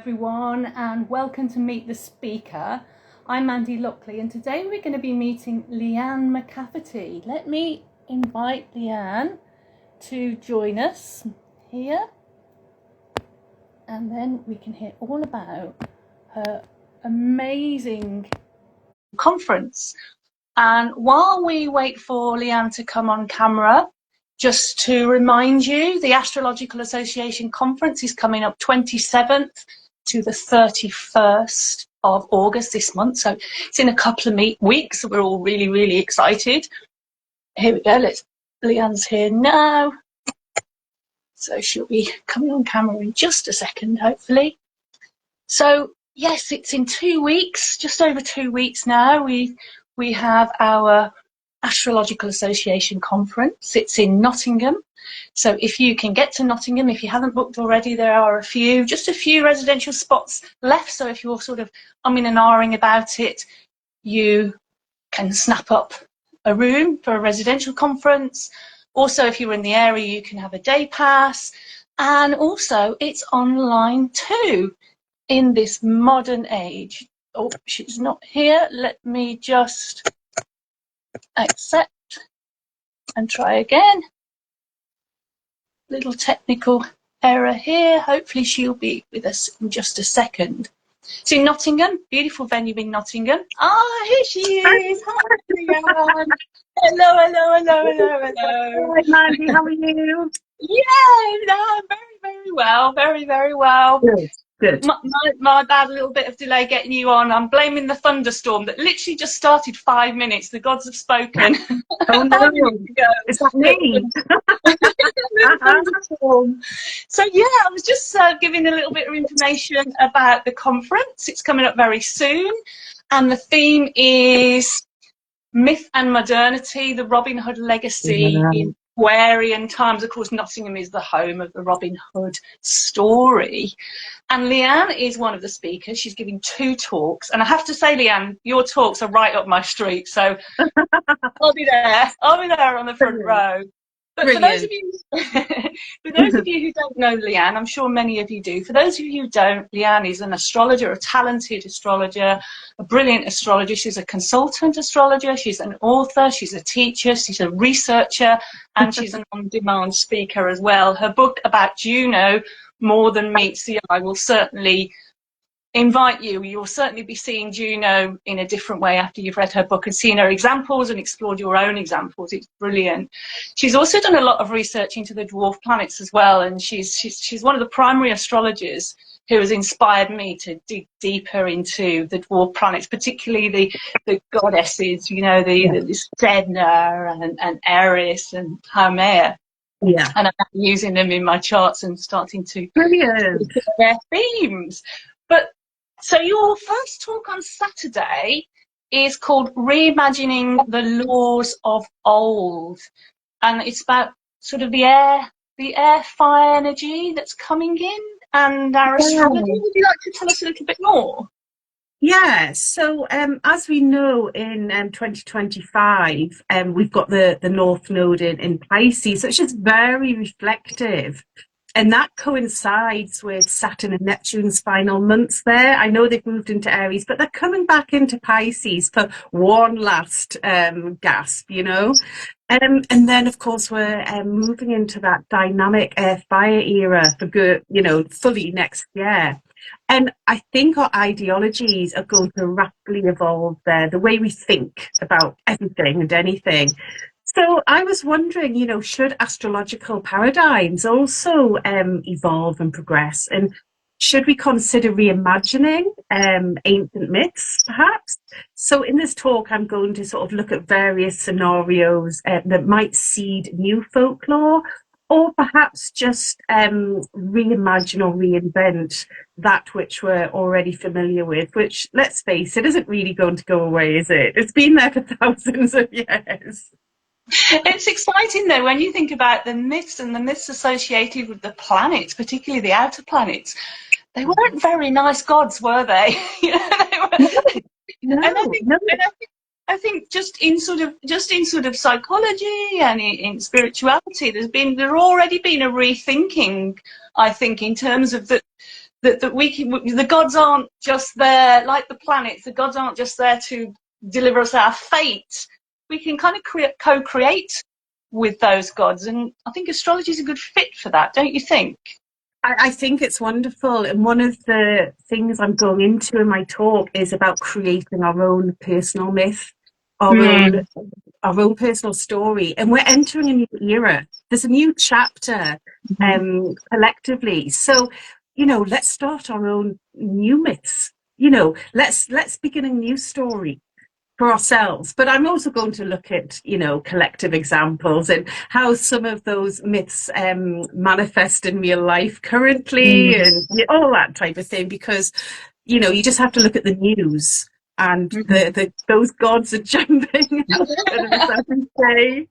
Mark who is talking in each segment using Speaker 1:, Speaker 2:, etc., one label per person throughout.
Speaker 1: Everyone, and welcome to Meet the Speaker. I'm Mandy Lockley, and today we're going to be meeting Lianne McCafferty. Let me invite Lianne to join us here, and then we can hear all about her amazing conference. And while we wait for Lianne to come on camera, just to remind you, the Astrological Association Conference is coming up 27th to the 31st of August this month. So it's in a couple of weeks. So we're all really, really excited. Here we go. Lianne's here now. So she'll be coming on camera in just a second, hopefully. So yes, it's in 2 weeks, just over 2 weeks now. We have our Astrological Association Conference. It's in Nottingham. So if you can get to Nottingham, if you haven't booked already, there are just a few residential spots left. So if you're sort of umming and ahhing about it, you can snap up a room for a residential conference. Also, if you're in the area, you can have a day pass. And also, it's online too in this modern age. Oh, she's not here. Let me just accept and try again. Little technical error here. Hopefully she'll be with us in just a second. It's in Nottingham, beautiful venue in Nottingham. Ah, here she is. Hi, Lianne. Hello.
Speaker 2: Hi, Mandy, how are you?
Speaker 1: Yeah, no, very well, very well.
Speaker 2: Good.
Speaker 1: My bad little bit of delay getting you on. I'm blaming the thunderstorm that literally just started 5 minutes. The gods have spoken.
Speaker 2: Oh no, is that me?
Speaker 1: So yeah, I was just giving a little bit of information about the conference. It's coming up very soon, and the theme is Myth and Modernity, the Robin Hood legacy in Aquarian times. Of course, Nottingham is the home of the Robin Hood story. And Lianne is one of the speakers. She's giving 2 talks. And I have to say, Lianne, your talks are right up my street. So I'll be there. I'll be there on the front row. But for those of you who don't know Lianne, I'm sure many of you do. For those of you who don't, Lianne is an astrologer, a talented astrologer, a brilliant astrologer. She's a consultant astrologer. She's an author. She's a teacher. She's a researcher, and she's an on-demand speaker as well. Her book about Juno, More Than Meets the Eye, will certainly invite you. You'll certainly be seeing Juno in a different way after you've read her book and seen her examples and explored your own examples. It's brilliant. She's also done a lot of research into the dwarf planets as well, and she's one of the primary astrologers who has inspired me to dig deeper into the dwarf planets, particularly the goddesses, you know, the Sedna and Eris and Haumea.
Speaker 2: Yeah.
Speaker 1: And I'm using them in my charts and starting to
Speaker 2: Brilliant.
Speaker 1: their themes. But so your first talk on Saturday is called Reimagining the Laws of Old, and it's about sort of the air fire energy that's coming in and our astrology. Would you like to tell us a little bit more?
Speaker 2: Yeah, so as we know, in 2025, we've got the North Node in Pisces, so it's just very reflective. And that coincides with Saturn and Neptune's final months there. I know they've moved into Aries, but they're coming back into Pisces for one last gasp, you know. And then, of course, we're moving into that dynamic air fire era for good, you know, fully next year. And I think our ideologies are going to rapidly evolve there, the way we think about everything and anything. So I was wondering, you know, should astrological paradigms also evolve and progress? And should we consider reimagining ancient myths, perhaps? So in this talk, I'm going to sort of look at various scenarios that might seed new folklore, or perhaps just reimagine or reinvent that which we're already familiar with, which, let's face it, isn't really going to go away, is it? It's been there for thousands of years.
Speaker 1: It's exciting though when you think about the myths and the myths associated with the planets, particularly the outer planets. They weren't very nice gods, were they? You know, they were.
Speaker 2: No,
Speaker 1: and I think just in sort of psychology and in spirituality, there's already been a rethinking, I think, in terms of that we can, the gods aren't just there, like the planets, the gods aren't just there to deliver us our fate. We can kind of co-create with those gods. And I think astrology is a good fit for that, don't you think?
Speaker 2: I think it's wonderful. And one of the things I'm going into in my talk is about creating our own personal myth, our own personal story. And we're entering a new era. There's a new chapter collectively. So, you know, let's start our own new myths. You know, let's begin a new story for ourselves. But I'm also going to look at, you know, collective examples and how some of those myths manifest in real life currently and all that type of thing, because, you know, you just have to look at the news and those gods are jumping every day.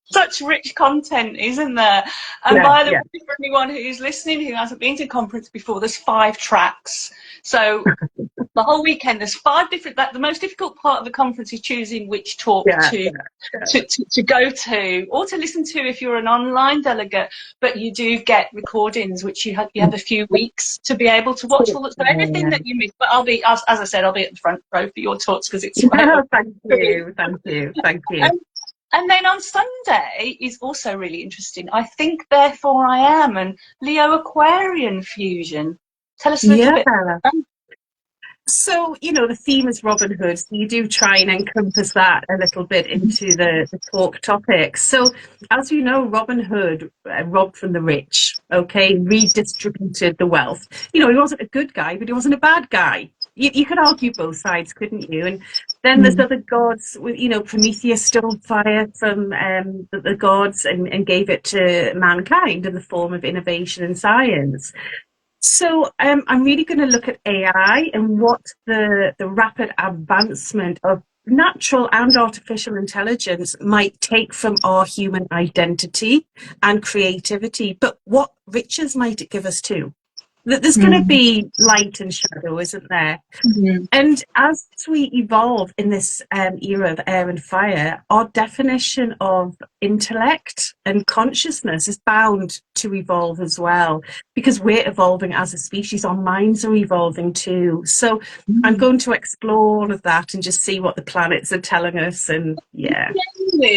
Speaker 1: Such rich content, isn't there? And by the way, for anyone who's listening who hasn't been to a conference before, there's 5 tracks. So the whole weekend, there's 5 different. The most difficult part of the conference is choosing which talk to go to or to listen to if you're an online delegate. But you do get recordings, which you have a few weeks to be able to watch all that. So everything that you miss. But I'll be, as I said, I'll be at the front row for your talks because it's.
Speaker 2: Thank you.
Speaker 1: And then on Sunday is also really interesting. I think, therefore I am, and Leo Aquarian fusion. Tell us a little bit about that.
Speaker 2: So, you know, the theme is Robin Hood, so you do try and encompass that a little bit into the talk topics. So, as you know, Robin Hood robbed from the rich, okay, redistributed the wealth. You know, he wasn't a good guy, but he wasn't a bad guy. You could argue both sides, couldn't you? And then there's other gods, you know, Prometheus stole fire from the gods and gave it to mankind in the form of innovation and science. So I'm really going to look at AI and what the rapid advancement of natural and artificial intelligence might take from our human identity and creativity, but what riches might it give us too? There's going to be light and shadow, isn't there? And as we evolve in this era of air and fire, our definition of intellect and consciousness is bound to evolve as well, because we're evolving as a species. Our minds are evolving too. So I'm going to explore all of that and just see what the planets are telling us. And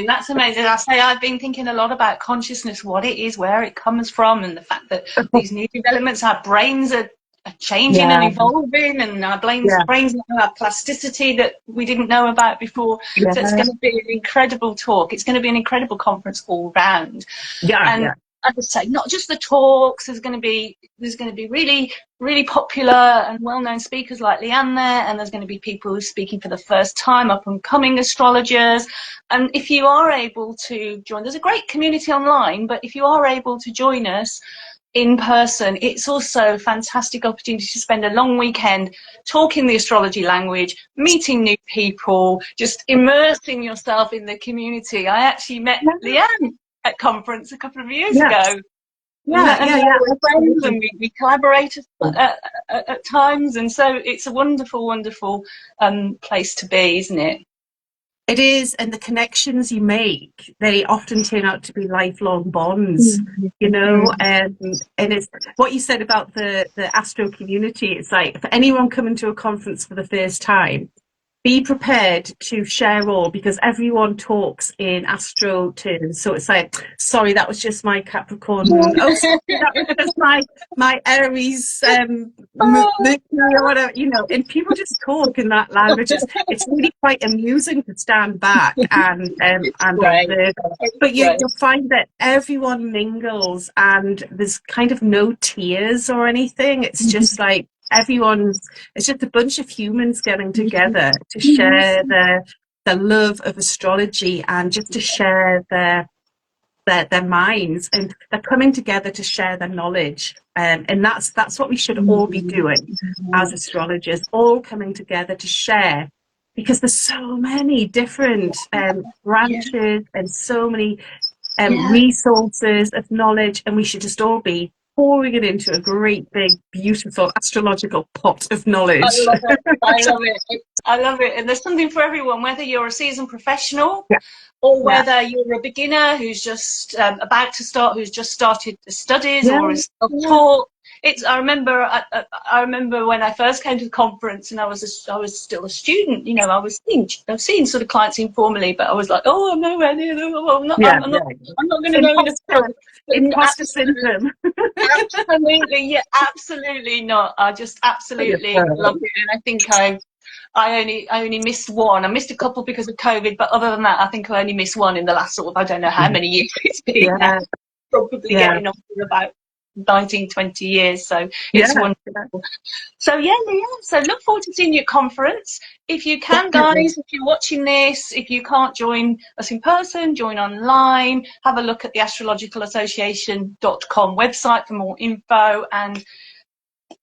Speaker 1: that's amazing. I say I've been thinking a lot about consciousness, what it is, where it comes from, and the fact that these new developments, our brains are changing and evolving, and our brains have plasticity that we didn't know about before. So it's going to be an incredible talk. It's going to be an incredible conference all round. As I say, not just the talks. There's going to be really, really popular and well-known speakers like Lianne there, and there's going to be people who are speaking for the first time, up-and-coming astrologers. And if you are able to join, there's a great community online, but if you are able to join us in person, it's also a fantastic opportunity to spend a long weekend talking the astrology language, meeting new people, just immersing yourself in the community. I actually met Lianne at conference a couple of years ago. And we collaborate at times, and so it's a wonderful, wonderful place to be, isn't it?
Speaker 2: It is, and the connections you make, they often turn out to be lifelong bonds, you know, and it's what you said about the astro community. It's like, for anyone coming to a conference for the first time, be prepared to share all, because everyone talks in astro terms. So it's like, sorry, that was just my Capricorn moon. Oh, sorry, that was just my Aries Mercury or whatever, you know. And people just talk in that language. It's really quite amusing to stand back and observe. But you'll find that everyone mingles, and there's kind of no tears or anything. It's just like, it's just a bunch of humans getting together to share the love of astrology and just to share their minds, and they're coming together to share their knowledge, and that's what we should all be doing as astrologers, all coming together to share, because there's so many different branches and so many resources of knowledge, and we should just all be pouring it into a great big beautiful astrological pot of knowledge.
Speaker 1: I love it. And there's something for everyone, whether you're a seasoned professional or whether you're a beginner who's just about to start, who's just started the studies or is self-taught. I remember when I first came to the conference, and I was still a student. You know, I was seeing sort of clients informally, but I was like, oh, I'm nowhere near them. I'm not going to know enough.
Speaker 2: Imposter syndrome.
Speaker 1: Absolutely, yeah, absolutely not. I just absolutely loved it, and I think I only missed one. I missed a couple because of COVID, but other than that, I think I only missed one in the last sort of, I don't know how many years it's been now. Probably getting up to about 19, 20 years. So it's wonderful. So yeah, Lianne, so look forward to seeing you at conference. If you can, guys, if you're watching this, if you can't join us in person, join online, have a look at the astrologicalassociation.com website for more info, and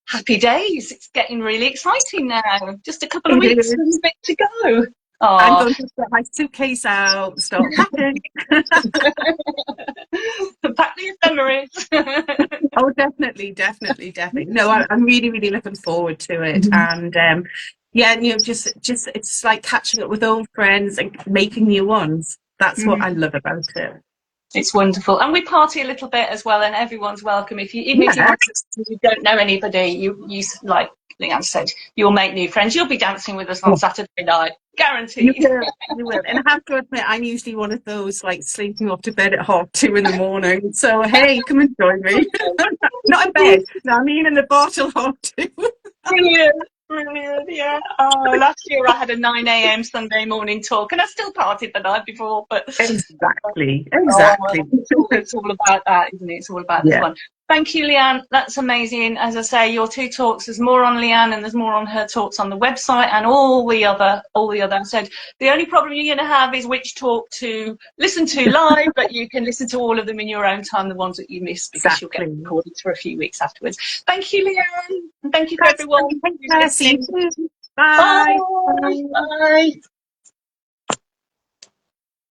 Speaker 1: happy days. It's getting really exciting now. Just a couple of weeks and a bit to go.
Speaker 2: I'm going to get my suitcase out, start packing.
Speaker 1: Pack the ephemeris.
Speaker 2: Oh, definitely. No, I'm really, really looking forward to it. And yeah, you know, just it's like catching up with old friends and making new ones. That's what I love about it.
Speaker 1: It's wonderful, and we party a little bit as well, and everyone's welcome. If you don't know anybody, you like Lianne said, you'll make new friends. You'll be dancing with us on Saturday night, guaranteed.
Speaker 2: You will. And I have to admit, I'm usually one of those like sleeping off to bed at 2:30 in the morning. So hey, come and join me. Not in bed. No, I mean in the bottle 2:30.
Speaker 1: Brilliant, yeah. Oh, last year I had a 9 a.m. Sunday morning talk, and I still partied the night before. But
Speaker 2: exactly.
Speaker 1: It's all about that, isn't it? It's all about the fun. Thank you, Lianne. That's amazing. As I say, your 2 talks, there's more on Lianne and there's more on her talks on the website, and all the other. I said the only problem you're going to have is which talk to listen to live, but you can listen to all of them in your own time, the ones that you missed, because you'll get recorded for a few weeks afterwards. Thank you, Lianne. And thank you for everyone.
Speaker 2: Bye.
Speaker 1: Bye. Bye.